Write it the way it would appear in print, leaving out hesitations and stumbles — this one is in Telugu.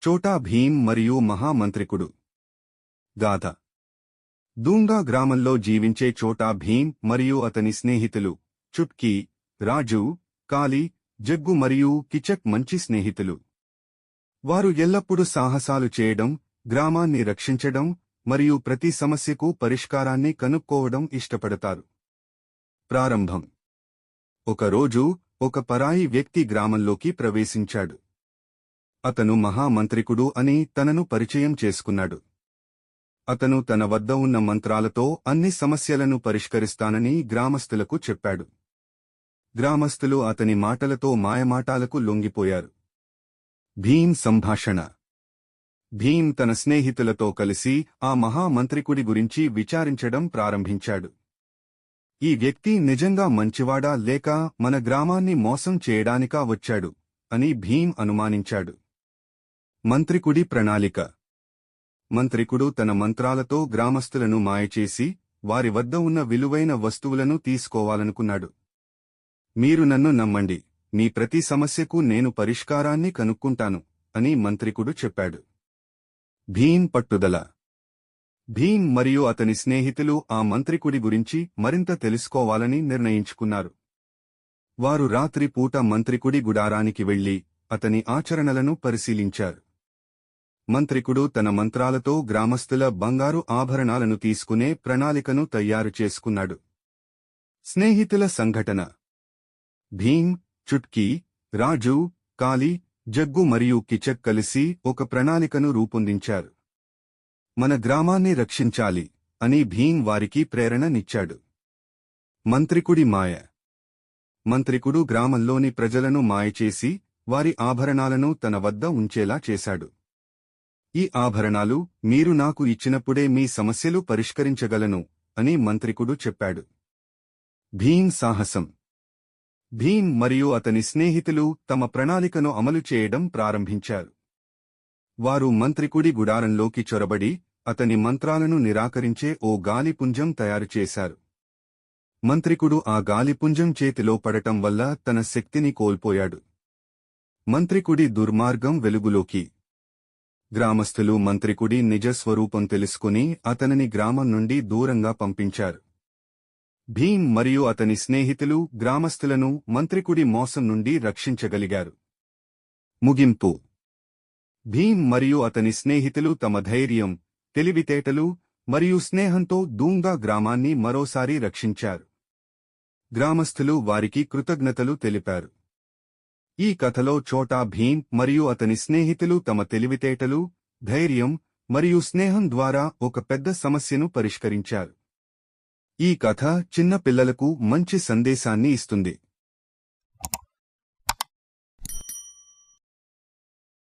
చోటా భీం మరియు మహామంత్రికుడు. గాథ. దూంగా గ్రామంలో జీవించే చోటా భీం మరియు అతని స్నేహితులు చుట్కీ, రాజు, కాలి, జగ్గు మరియు కిచక్ మంచి స్నేహితులు. వారు ఎల్లప్పుడూ సాహసాలు చేయడం, గ్రామాన్ని రక్షించడం మరియు ప్రతి సమస్యకు పరిష్కారాన్ని కనుక్కోవడం ఇష్టపడతారు. ప్రారంభం. ఒకరోజు ఒక పరాయి వ్యక్తి గ్రామంలోకి ప్రవేశించాడు. అతను మహామంత్రికుడు అని తనను పరిచయం చేసుకున్నాడు. అతను తన వద్ద ఉన్న మంత్రాలతో అన్ని సమస్యలను పరిష్కరిస్తానని గ్రామస్తులకు చెప్పాడు. గ్రామస్తులు అతని మాటలతో మాయమాటాలకు లొంగిపోయారు. భీం సంభాషణ. భీం తన స్నేహితులతో కలిసి ఆ మహామంత్రికుడి గురించి విచారించడం ప్రారంభించాడు. ఈ వ్యక్తి నిజంగా మంచివాడా లేక మన గ్రామాన్ని మోసం చేయడానికా వచ్చాడు అని భీం అనుమానించాడు. మంత్రికుడి ప్రణాళిక. మంత్రికుడు తన మంత్రాలతో గ్రామస్తులను మాయచేసి వారి వద్ద ఉన్న విలువైన వస్తువులను తీసుకోవాలనుకున్నాడు. మీరు నన్ను నమ్మండి, మీ ప్రతి సమస్యకు నేను పరిష్కారాన్ని కనుక్కుంటాను అని మంత్రికుడు చెప్పాడు. భీం పట్టుదల. భీం మరియు అతని స్నేహితులు ఆ మంత్రికుడి గురించి మరింత తెలుసుకోవాలని నిర్ణయించుకున్నారు. వారు రాత్రి పూట మంత్రికుడి గుడారానికి వెళ్లి అతని ఆచరణలను పరిశీలించారు. మంత్రికుడు తన మంత్రాలతో గ్రామస్తుల బంగారు ఆభరణాలను తీసుకునే ప్రణాళికను తయారు చేసుకున్నాడు. స్నేహితుల సంఘటన. భీం, చుట్కీ, రాజు, కాలి, జగ్గు మరియు కిచక్ కలిసి ఒక ప్రణాళికను రూపొందించారు. మన గ్రామాన్ని రక్షించాలి అని భీం వారికి ప్రేరణనిచ్చాడు. మంత్రికుడి మాయ. మంత్రికుడు గ్రామంలోని ప్రజలను మాయచేసి వారి ఆభరణాలను తన వద్ద ఉంచేలా చేశాడు. ఈ ఆభరణాలు మీరు నాకు ఇచ్చినప్పుడే మీ సమస్యలు పరిష్కరించగలను అని మంత్రికుడు చెప్పాడు. భీం సాహసం. భీం మరియు అతని స్నేహితులు తమ ప్రణాళికను అమలు చేయడం ప్రారంభించారు. వారు మంత్రికుడి గుడారంలోకి చొరబడి అతని మంత్రాలను నిరాకరించే ఓ గాలిపుంజం తయారుచేశారు. మంత్రికుడు ఆ గాలిపుంజం చేతిలో పడటం వల్ల తన శక్తిని కోల్పోయాడు. మంత్రికుడి దుర్మార్గం వెలుగులోకి. గ్రామస్తులు మంత్రికుడి నిజస్వరూపం తెలుసుకుని అతనిని గ్రామం నుండి దూరంగా పంపించారు. భీం మరియు అతని స్నేహితులు గ్రామస్తులను మంత్రికుడి మోసం నుండి రక్షించగలిగారు. ముగింపు. భీం మరియు అతని స్నేహితులు తమ ధైర్యం, తెలివితేటలు మరియు స్నేహంతో దూంగా గ్రామాన్ని మరోసారి రక్షించారు. గ్రామస్తులు వారికి కృతజ్ఞతలు తెలిపారు. ఈ కథలో చోటా భీం మరియు అతని స్నేహితులు తమ తెలివితేటలు, ధైర్యం మరియు స్నేహం ద్వారా ఒక పెద్ద సమస్యను పరిష్కరించారు. ఈ కథ చిన్న పిల్లలకు మంచి సందేశాన్ని ఇస్తుంది.